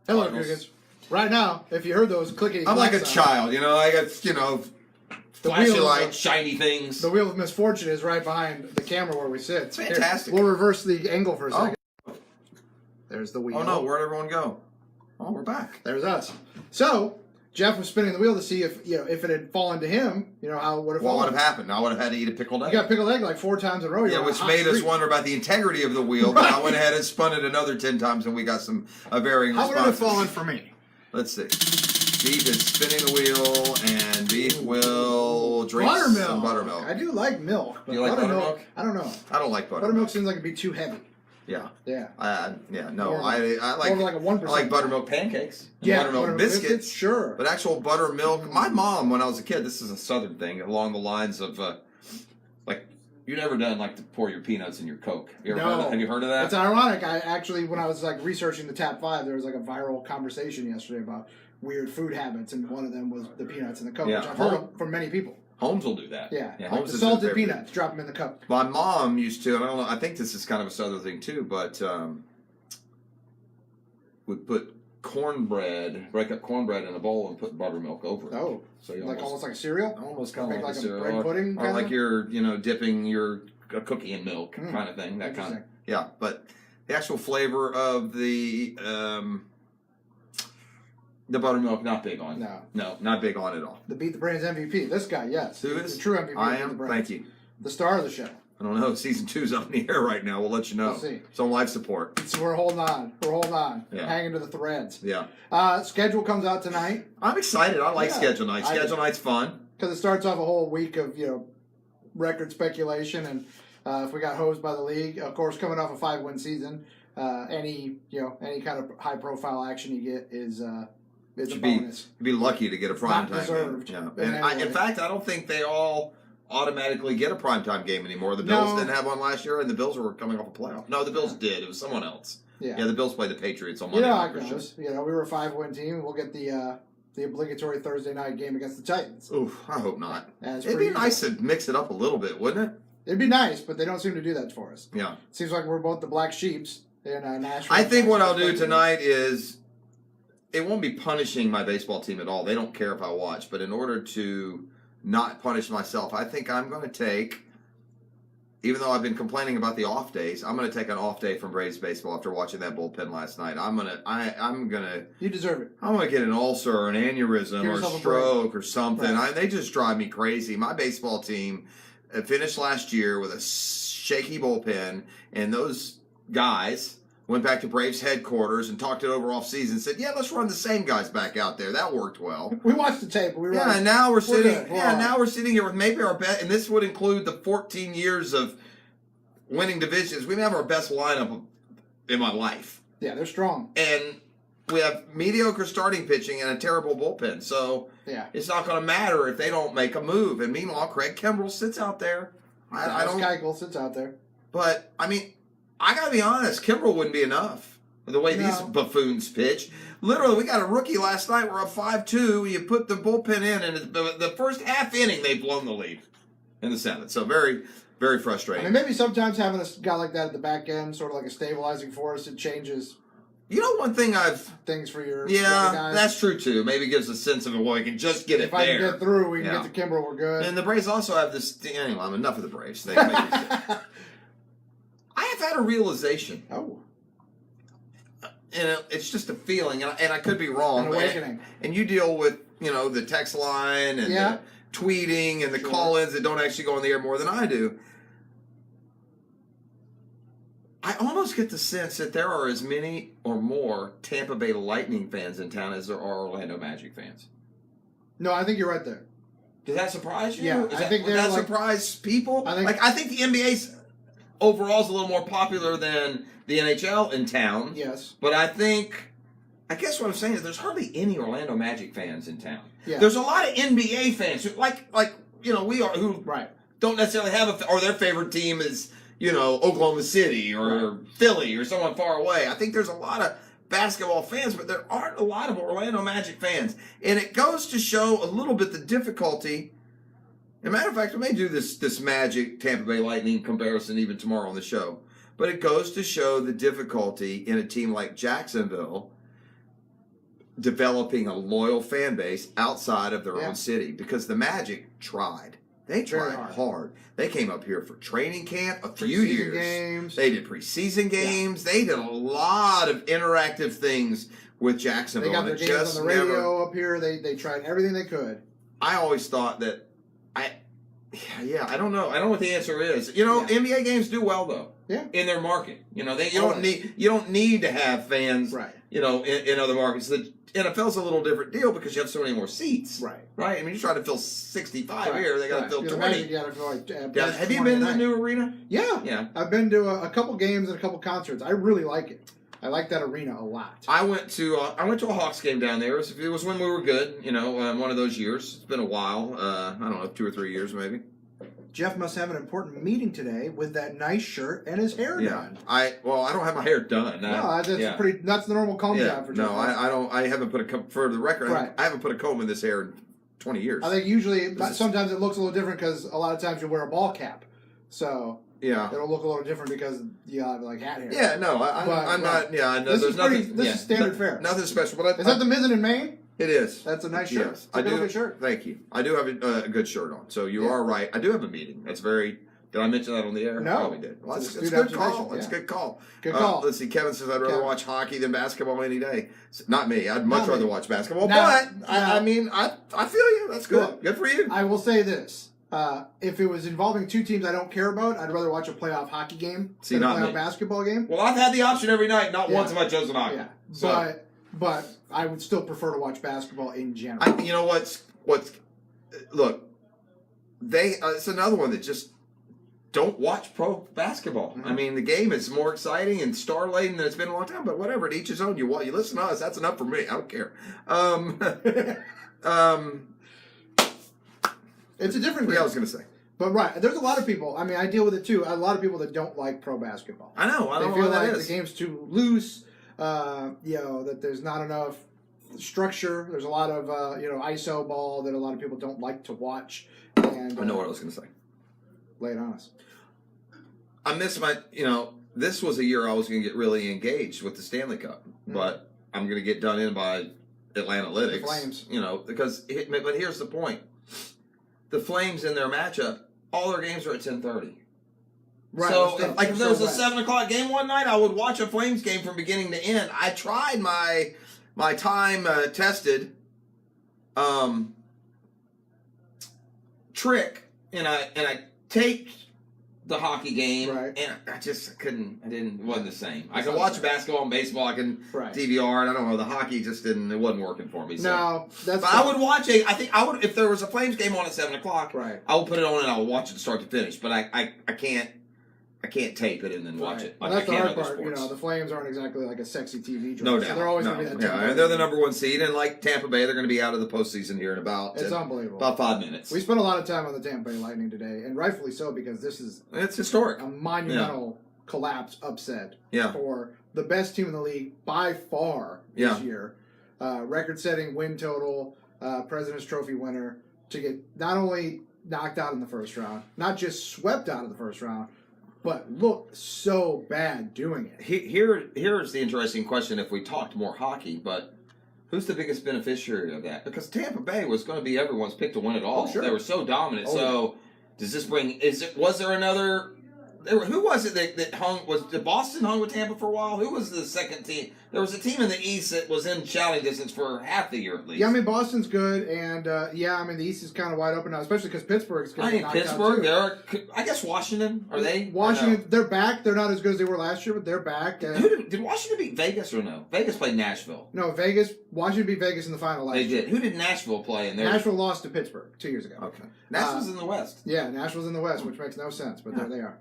Hello, Cardinals. Crickets. Right now, if you heard those clickety I'm like a clacks child, I got, flashy wheel- lights. Shiny things. the wheel of misfortune is right behind the camera where we sit. It's fantastic. Here, we'll reverse the angle for a Oh. second. There's the wheel. Oh, no, where'd everyone go? Oh, we're back. There's us. So, Jeff was spinning the wheel to see if if it had fallen to him, how would have What fallen. would have happened? I would have had to eat a pickled egg. You got pickled egg like 4 times in a row. You're Yeah, on a which hot made us streak. wonder about the integrity of the wheel, but I went ahead and spun it another 10 times, and we got some varying How would it have responses. fallen for me? Let's see. Beef is spinning the wheel, and Beef will drink Buttermilk. some buttermilk. I do like milk. But You like buttermilk? I don't know. I don't like buttermilk. Buttermilk seems like it'd be too heavy. Yeah. Yeah. No. More I like more like a 1%. I like buttermilk pancakes. And Yeah, buttermilk biscuits. Sure. But actual buttermilk. My mom, when I was a kid, this is a Southern thing along the lines of you never done to pour your peanuts in your Coke. You ever heard of, have you heard of that? It's ironic. I actually, when I was researching the top 5, there was a viral conversation yesterday about weird food habits, and one of them was the peanuts in the Coke, Yeah. which I've heard of from many people. Holmes will do that. Yeah, Holmes the is salted his favorite. peanuts, drop them in the Coke. My mom used to, and I don't know, I think this is kind of a Southern thing too, but would put break up cornbread in a bowl and put buttermilk over it. Oh, so you almost like a cereal? almost kind Make of like a like a cereal, bread pudding or kinda? like you're dipping a cookie in milk kind of thing. That kind of Interesting. yeah. But the actual flavor of the buttermilk, not big on. No, not big on at all. The Beat the Brains MVP. This guy, yes. Who He's is? the true MVP. I of am. the Brains. Thank you. The star of the show. I don't know. Season 2's up in the air right now. We'll let you know. We'll see. It's on life support. So we're holding on. Yeah. Hanging to the threads. Yeah. Schedule comes out tonight. I'm excited. I like Yeah, schedule night. I do. Schedule night's fun. Because it starts off a whole week of record speculation, and if we got hosed by the league, of course, coming off a 5-win season, any kind of high profile action you get is a bonus. You'd be lucky to get a prime Not time deserved. game. In Yeah. And any in way. fact, I don't think they all automatically get a primetime game anymore. The Bills No. didn't have one last year, and the Bills were coming off a playoff. No, the Bills did. It was someone else. Yeah. The Bills played the Patriots on You Monday know how night. it for sure. goes. We were a 5-win team. We'll get the obligatory Thursday night game against the Titans. Oof, I hope not. As It'd per be usual. nice to mix it up a little bit, wouldn't it? It'd be nice, but they don't seem to do that for us. Yeah. Seems like we're both the black sheeps in Nashville. I think what I'll do tonight is it won't be punishing my baseball team at all. They don't care if I watch. But in order to not punish myself, I think I'm going to take, even though I've been complaining about the off days, I'm going to take an off day from Braves baseball after watching that bullpen last night. I'm gonna You deserve it. I'm gonna get an ulcer or an aneurysm Give or yourself a a stroke or something. Right. They just drive me crazy. My baseball team finished last year with a shaky bullpen, and those guys went back to Braves headquarters and talked it over off season. Said, "Yeah, let's run the same guys back out there. That worked well." We watched the tape. We were Yeah, like, and now we're sitting. good. We're Yeah, all now right. we're sitting here with maybe our best, and this would include the 14 years of winning divisions. We may have our best lineup in my life, yeah, they're strong. and we have mediocre starting pitching and a terrible bullpen. So Yeah. it's not going to matter if they don't make a move. And meanwhile, Craig Kimbrell sits out there. I don't. Keuchel sits out there. But I mean, I got to be honest. Kimbrell wouldn't be enough. The way these No. buffoons pitch. Literally, we got a rookie last night. We're up 5-2. You put the bullpen in, and the first half inning, they've blown the lead in the seventh. So very, very I frustrating. mean, maybe sometimes having a guy like that at the back end, sort of like a stabilizing force, it changes You know, one thing I've. things for your Yeah, other guys. that's true too. Maybe gives a sense of, well, we can just get it If I there. can get through, we can Yeah. get to Kimbrel, we're good. And the Braves also have this. Anyway, enough of the Braves. They make it. I have had a realization, Oh, and it's just a feeling, and I could be wrong. an awakening. And you deal with, the text line and Yeah. the tweeting and the Sure. call-ins that don't actually go on the air more than I do. I almost get the sense that there are as many or more Tampa Bay Lightning fans in town as there are Orlando Magic fans. No, I think you're right there. Does that surprise you? Yeah, I think would they're that like- surprise people. I think- I think the NBA's overall is a little more popular than the NHL in town. Yes. But I guess what I'm saying is there's hardly any Orlando Magic fans in town. Yeah. There's a lot of NBA fans who like we are who Right. don't necessarily have or their favorite team is Oklahoma City or Philly or someone far away. I think there's a lot of basketball fans, but there aren't a lot of Orlando Magic fans, and it goes to show a little bit the difficulty. As a matter of fact, I may do this Magic Tampa Bay Lightning comparison even tomorrow on the show, but it goes to show the difficulty in a team like Jacksonville developing a loyal fan base outside of their Yeah. own city because the Magic tried. They Very tried hard. hard. They came up here for training camp a few Preseason years. games. They did preseason games. They did a lot of interactive things with They Jacksonville. got and their it games just on the radio never. up here. They tried everything they could. I always thought that I don't know. I don't know what the answer is. You know, Yeah. NBA games do well though. Yeah. In their market. You know, you Always. don't need to have fans Right. you know, in other markets. The NFL's a little different deal because you have so many more seats. Right. Right? I mean, you're trying to fill 65 Right. here. They got to Right. fill Yeah, the 20. Magic gotta fill like, Yeah. Have you been to the new arena? Yeah. Yeah. I've been to a couple games and a couple concerts. I really like it. I like that arena a lot. I went to a Hawks game down there. It was when we were good, you know, one of those years. It's been a while. I don't know, 2 or 3 years maybe. Jeff must have an important meeting today with that nice shirt and his hair done. I don't have my hair done. No, that's yeah. pretty. That's the normal comb job for Jeff. No, I don't. I haven't put a comb for the record. Right. I haven't put a comb in this hair in 20 years. I think usually, This is- sometimes it looks a little different because a lot of times you wear a ball cap, so yeah. it'll look a little different because you have like hat hair. Yeah, no, But, I'm not. Yeah, I know. This There's is pretty. nothing. This yeah, is standard fare. Nothing special, but Is that the Mizzen in Maine? it is. That's a nice shirt. Yes, It's a good shirt. Thank you. I do have a good shirt on, so you Yeah. are right. I do have a meeting. That's very. Did I mention that on the air? No. I probably did. Well, It's it's an a astute good call. observation, It's a yeah. good call. Good call. Let's see. Kevin says I'd rather Kevin. watch hockey than basketball any day. Not me. I'd much Not rather me. watch basketball. Now- but I mean, I feel you. That's good. Look, Good for you. I will say this: if it was involving two teams I don't care about, I'd rather watch a playoff hockey game See, than a not playoff me. basketball game. Well, I've had the option every night. Not Yeah. once have I chosen hockey. Yeah, So, but I would still prefer to watch basketball in general. you know what's look, it's another one that just don't watch pro basketball. Mhm. I mean, the game is more exciting and star laden than it's been in a long time. But whatever, to each his own. You listen to us. That's enough for me. I don't care. It's a different What game. I was going to say. But right, there's a lot of people. I mean, I deal with it too. A lot of people that don't like pro basketball. I know. I They don't feel know what like that the is. game's too loose. That there's not enough structure. There's a lot of ISO ball that a lot of people don't like to watch. And I know what I was going to say. lay it on us. I miss this was a year I was going to get really engaged with the Stanley Cup, but I'm going to get done in by Atlantalytics. The Flames. But here's the point. The Flames in their matchup, all their games are at 10:30. Right. So it's if there was a west. 7:00 game one night, I would watch a Flames game from beginning to end. I tried my time tested trick, and I taped the hockey game, Right. and I just couldn't. It wasn't the same. I It's could not watch the same. basketball and baseball. I can Right. DVR, and I don't know. The hockey just didn't. It wasn't working for me. So. No, that's. But I would watch it. I think I would if there was a Flames game on at 7:00. Right. I will put it on and I will watch it start to finish. But I can't tape it and then watch Right. it. Well, Like that's I the can hard other part. sports. The Flames aren't exactly like a sexy TV draw. No So doubt. they're always no. going to be that. Yeah, 10-30. and they're the number one seed, and like Tampa Bay, they're going to be out of the postseason here in about It's unbelievable. 5 minutes. We spent a lot of time on the Tampa Bay Lightning today, and rightfully so because this is It's historic. a monumental collapse upset Yeah. for the best team in the league by far Yeah. this year. Record-setting win total, President's Trophy winner, to get not only knocked out in the first round, not just swept out of the first round, but looked so bad doing it. Here's the interesting question: if we talked more hockey, but who's the biggest beneficiary of that? Because Tampa Bay was going to be everyone's pick to win it all. Oh, sure. They were so dominant. Oh, so does this bring? Was there another? Who was it that hung? Did Boston hung with Tampa for a while? Who was the second team? There was a team in the East that was in shouting distance for half the year at least. Yeah, I mean, Boston's good, and the East is kind of wide open now, especially because Pittsburgh's I getting mean, knocked out, Pittsburgh. too. I guess Washington. Are they? Washington, they're back. They're not as good as they were last year, but they're back. And Did Washington beat Vegas or no? Vegas played Nashville. no, Washington beat Vegas in the final last They year. did. Who did Nashville play in there? Nashville lost to Pittsburgh 2 years ago. Okay. Nashville's in the West. Yeah, Nashville's in the West, which makes no sense, but there they are.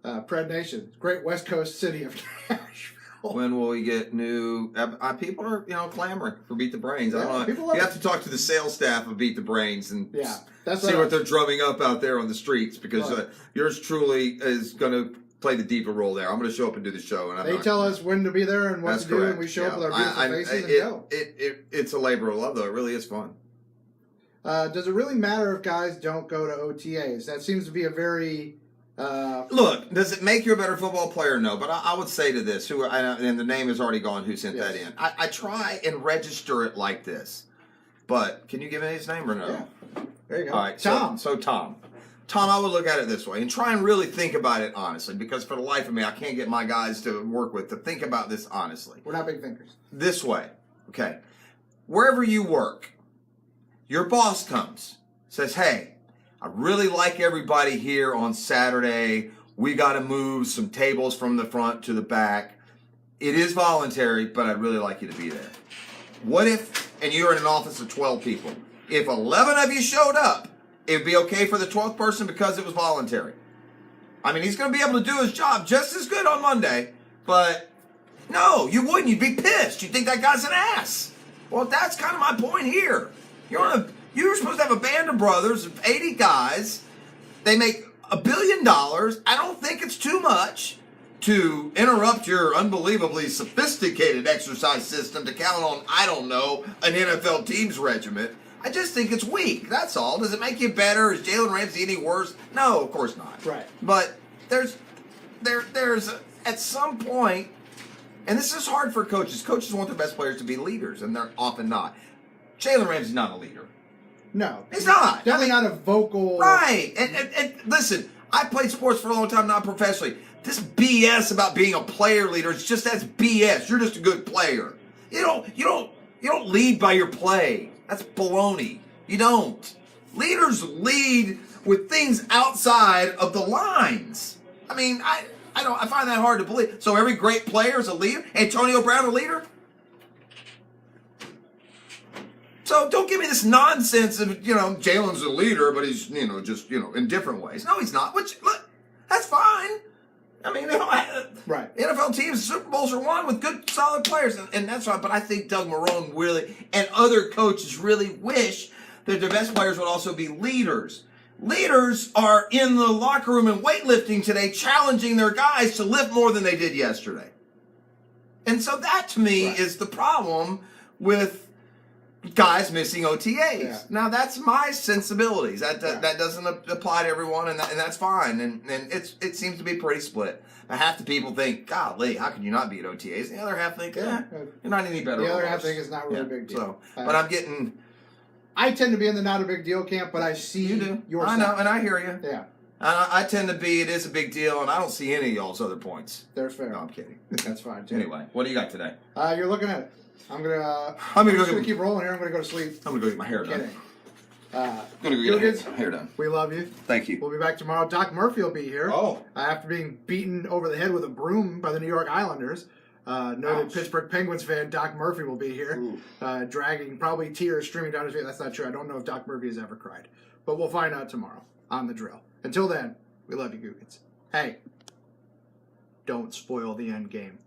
Pred Nation, great West Coast city of Nashville. When will we get new? People are clamoring for Beat the Brains. I Yeah, don't people know. love You it. have to talk to the sales staff of Beat the Brains and Yeah, that's see what they're drumming up out there on the streets because Right. yours truly is going to play the diva role there. I'm going to show up and do the show, and They tell us when to be there and what That's to do, correct. and we show up with our Yeah. beautiful faces and go. It's a labor of love, though. It really is fun. Does it really matter if guys don't go to OTAs? That seems to be a very Look, does it make you a better football player? No, but I would say to this, and the name is already gone. Who sent that in? I try and register it like this, but can you give me his name or no? Yeah. There you go. All right, Tom. So Tom, I would look at it this way and try and really think about it honestly, because for the life of me, I can't get my guys to work with to think about this honestly. We're not big thinkers. This way, okay? Wherever you work, your boss comes, says, "Hey, I really like everybody here on Saturday. We got to move some tables from the front to the back. It is voluntary, but I'd really like you to be there." What if, and you're in an office of 12 people, if 11 of you showed up, it'd be okay for the 12th person because it was voluntary? I mean, he's going to be able to do his job just as good on Monday, but no, you wouldn't. You'd be pissed. You'd think that guy's an ass. Well, that's kind of my point here. You're supposed to have a band of brothers of 80 guys. They make $1 billion. I don't think it's too much to interrupt your unbelievably sophisticated exercise system to count on, I don't know, an NFL team's regiment. I just think it's weak. That's all. Does it make you better? Is Jalen Ramsey any worse? No, of course not. Right. But there's at some point, and this is hard for coaches. Coaches want their best players to be leaders, and they're often not. Jalen Ramsey's not a leader. No. He's not. Definitely not a vocal. Right. And listen, I played sports for a long time, not professionally. This BS about being a player leader, it's just that's BS. You're just a good player. You don't lead by your play. That's baloney. You don't. Leaders lead with things outside of the lines. I mean, I find that hard to believe. So every great player is a leader? Antonio Brown a leader? So don't give me this nonsense of, Jalen's a leader, but he's, just, in different ways. No, he's not. Look, that's fine. I mean, Right. NFL teams, Super Bowls are won with good, solid players, and that's right. But I think Doug Marrone really, and other coaches really wish that their best players would also be leaders. Leaders are in the locker room and weightlifting today, challenging their guys to lift more than they did yesterday. And so that, to me, is the problem with guys missing OTAs. Yeah. Now, that's my sensibilities. That doesn't apply to everyone, and that's fine. And it seems to be pretty split. Now, half the people think, golly, how can you not be at OTAs? The other half think, you're not any better. The other half think it's not really a big deal. So, but I'm getting... I tend to be in the not a big deal camp, but I see You do. your I side. know, and I hear you. Yeah. I tend to be, it is a big deal, and I don't see any of y'all's other points. There's fair. No, I'm kidding. That's fine, too. Anyway, what do you got today? You're looking at it. I'm gonna just go gonna keep rolling here. I'm gonna go to sleep. I'm going to go get my hair done. Kidding. I'm going to go get my hair done. We love you. Thank you. We'll be back tomorrow. Doc Murphy will be here. Oh. After being beaten over the head with a broom by the New York Islanders. Noted Ouch. Pittsburgh Penguins fan Doc Murphy will be here, dragging probably tears streaming down his face. That's not true. I don't know if Doc Murphy has ever cried. But we'll find out tomorrow on The Drill. Until then, we love you, Googans. Hey, don't spoil the end game.